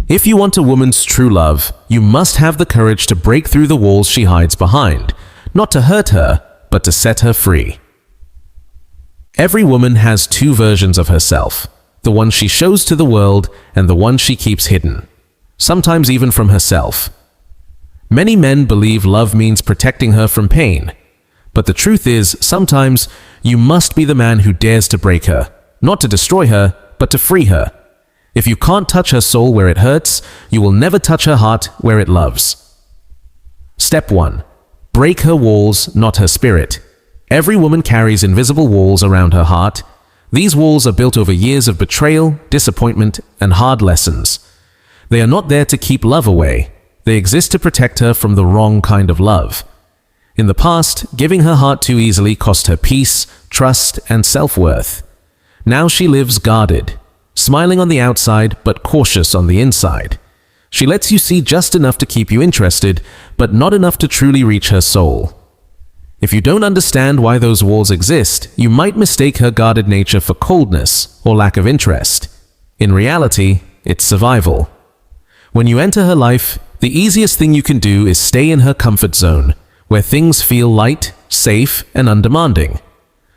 If you want a woman's true love, you must have the courage to break through the walls she hides behind, not to hurt her, but to set her free. Every woman has two versions of herself, the one she shows to the world and the one she keeps hidden, sometimes even from herself. Many men believe love means protecting her from pain, but the truth is, sometimes you must be the man who dares to break her, not to destroy her, but to free her. If you can't touch her soul where it hurts, you will never touch her heart where it loves. Step 1. Break her walls, not her spirit. Every woman carries invisible walls around her heart. These walls are built over years of betrayal, disappointment, and hard lessons. They are not there to keep love away. They exist to protect her from the wrong kind of love. In the past, giving her heart too easily cost her peace, trust, and self-worth. Now she lives guarded, smiling on the outside but cautious on the inside. She lets you see just enough to keep you interested, but not enough to truly reach her soul. If you don't understand why those walls exist, you might mistake her guarded nature for coldness or lack of interest. In reality, it's survival. When you enter her life, the easiest thing you can do is stay in her comfort zone, where things feel light, safe, and undemanding.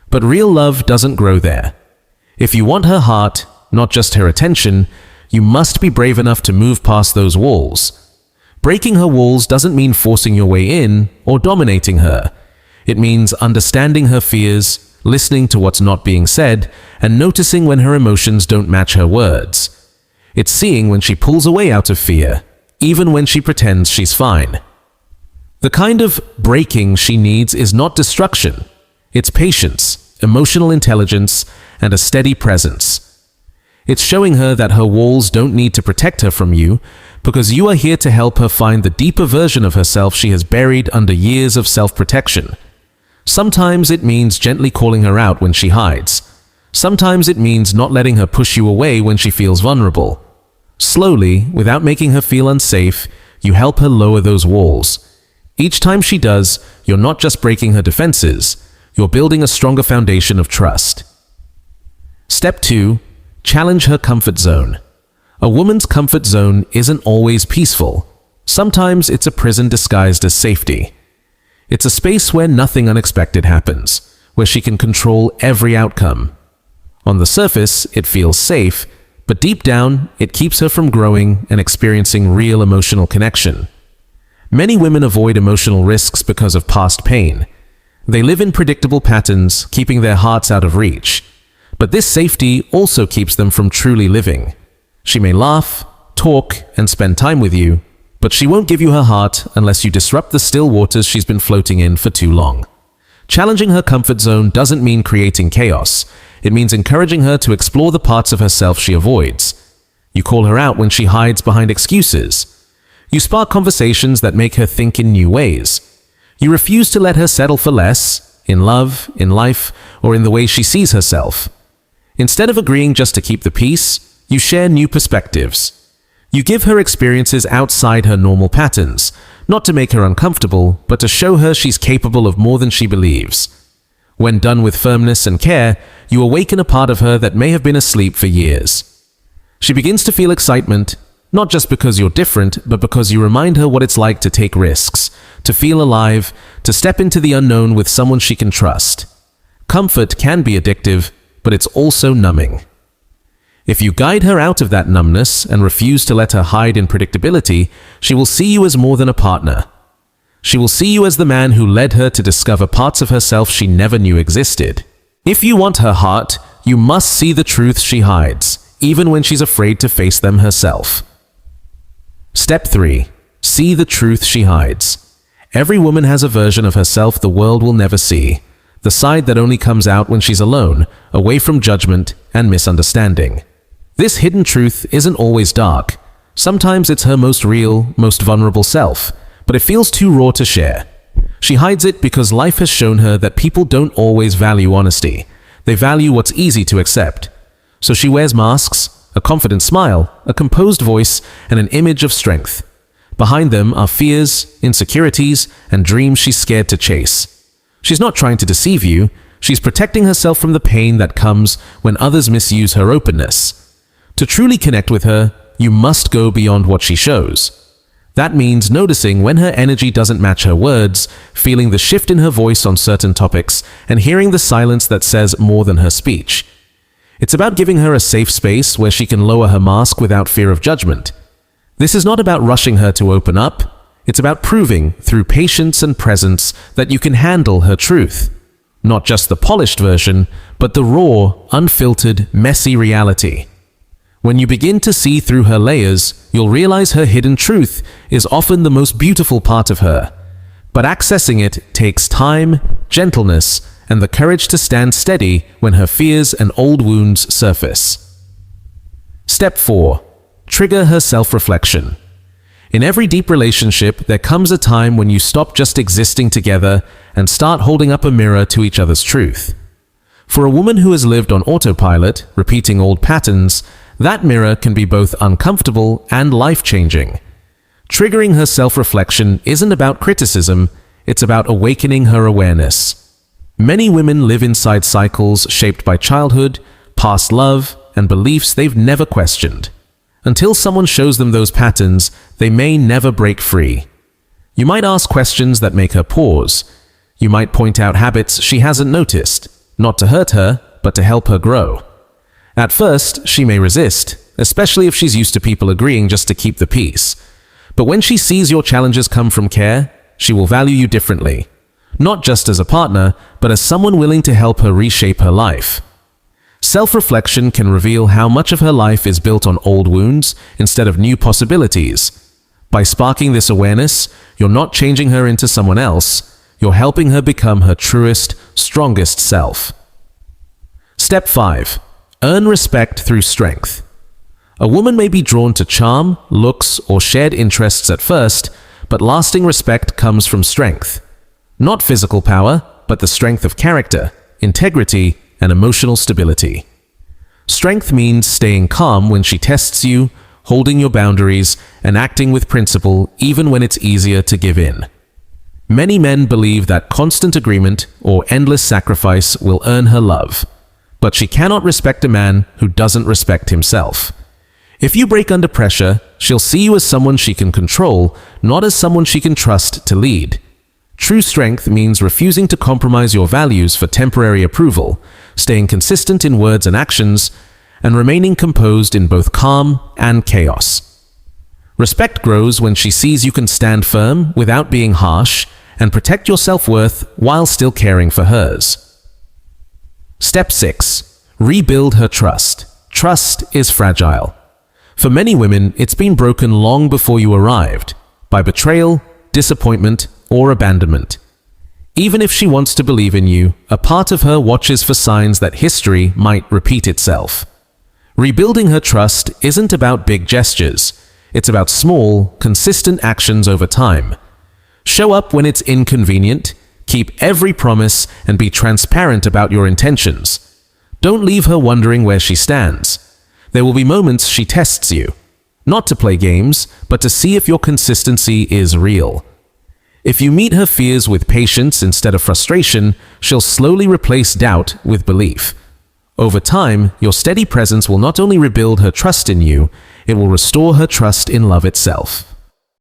But real love doesn't grow there. If you want her heart, not just her attention, you must be brave enough to move past those walls. Breaking her walls doesn't mean forcing your way in or dominating her. It means understanding her fears, listening to what's not being said, and noticing when her emotions don't match her words. It's seeing when she pulls away out of fear, even when she pretends she's fine. The kind of breaking she needs is not destruction. It's patience, emotional intelligence, and a steady presence. It's showing her that her walls don't need to protect her from you, because you are here to help her find the deeper version of herself she has buried under years of self-protection. Sometimes it means gently calling her out when she hides. Sometimes it means not letting her push you away when she feels vulnerable. Slowly, without making her feel unsafe, you help her lower those walls. Each time she does, you're not just breaking her defenses, you're building a stronger foundation of trust. Step 2. Challenge her comfort zone. A woman's comfort zone isn't always peaceful. Sometimes it's a prison disguised as safety. It's a space where nothing unexpected happens, where she can control every outcome. On the surface, it feels safe, but deep down, it keeps her from growing and experiencing real emotional connection. Many women avoid emotional risks because of past pain. They live in predictable patterns, keeping their hearts out of reach. But this safety also keeps them from truly living. She may laugh, talk, and spend time with you, but she won't give you her heart unless you disrupt the still waters she's been floating in for too long. Challenging her comfort zone doesn't mean creating chaos. It means encouraging her to explore the parts of herself she avoids. You call her out when she hides behind excuses. You spark conversations that make her think in new ways. You refuse to let her settle for less, in love, in life, or in the way she sees herself. Instead of agreeing just to keep the peace, you share new perspectives. You give her experiences outside her normal patterns, not to make her uncomfortable, but to show her she's capable of more than she believes. When done with firmness and care, you awaken a part of her that may have been asleep for years. She begins to feel excitement, not just because you're different, but because you remind her what it's like to take risks, to feel alive, to step into the unknown with someone she can trust. Comfort can be addictive, but it's also numbing. If you guide her out of that numbness and refuse to let her hide in predictability, she will see you as more than a partner. She will see you as the man who led her to discover parts of herself she never knew existed. If you want her heart, you must see the truths she hides, even when she's afraid to face them herself. Step 3. See the truth she hides. Every woman has a version of herself the world will never see, the side that only comes out when she's alone, away from judgment and misunderstanding. This hidden truth isn't always dark. Sometimes it's her most real, most vulnerable self, but it feels too raw to share. She hides it because life has shown her that people don't always value honesty. They value what's easy to accept. So she wears masks, a confident smile, a composed voice, and an image of strength. Behind them are fears, insecurities, and dreams she's scared to chase. She's not trying to deceive you. She's protecting herself from the pain that comes when others misuse her openness. To truly connect with her, you must go beyond what she shows. That means noticing when her energy doesn't match her words, feeling the shift in her voice on certain topics, and hearing the silence that says more than her speech. It's about giving her a safe space where she can lower her mask without fear of judgment. This is not about rushing her to open up. It's about proving, through patience and presence, that you can handle her truth. Not just the polished version, but the raw, unfiltered, messy reality. When you begin to see through her layers, you'll realize her hidden truth is often the most beautiful part of her. But accessing it takes time, gentleness, and the courage to stand steady when her fears and old wounds surface. Step 4. Trigger her self-reflection. In every deep relationship, there comes a time when you stop just existing together and start holding up a mirror to each other's truth. For a woman who has lived on autopilot, repeating old patterns, that mirror can be both uncomfortable and life-changing. Triggering her self-reflection isn't about criticism, it's about awakening her awareness. Many women live inside cycles shaped by childhood, past love, and beliefs they've never questioned. Until someone shows them those patterns, they may never break free. You might ask questions that make her pause. You might point out habits she hasn't noticed, not to hurt her, but to help her grow. At first, she may resist, especially if she's used to people agreeing just to keep the peace. But when she sees your challenges come from care, she will value you differently. Not just as a partner, but as someone willing to help her reshape her life. Self-reflection can reveal how much of her life is built on old wounds instead of new possibilities. By sparking this awareness, you're not changing her into someone else, you're helping her become her truest, strongest self. Step 5. Earn respect through strength. A woman may be drawn to charm, looks, or shared interests at first, but lasting respect comes from strength. Not physical power, but the strength of character, integrity, and emotional stability. Strength means staying calm when she tests you, holding your boundaries, and acting with principle even when it's easier to give in. Many men believe that constant agreement or endless sacrifice will earn her love. But she cannot respect a man who doesn't respect himself. If you break under pressure, she'll see you as someone she can control, not as someone she can trust to lead. True strength means refusing to compromise your values for temporary approval, staying consistent in words and actions, and remaining composed in both calm and chaos. Respect grows when she sees you can stand firm without being harsh and protect your self-worth while still caring for hers. Step 6. Rebuild her trust. Trust is fragile. For many women, it's been broken long before you arrived, by betrayal, disappointment, or abandonment. Even if she wants to believe in you, a part of her watches for signs that history might repeat itself. Rebuilding her trust isn't about big gestures. It's about small, consistent actions over time. Show up when it's inconvenient, keep every promise, and be transparent about your intentions. Don't leave her wondering where she stands. There will be moments she tests you, not to play games, but to see if your consistency is real. If you meet her fears with patience instead of frustration, she'll slowly replace doubt with belief. Over time, your steady presence will not only rebuild her trust in you, it will restore her trust in love itself.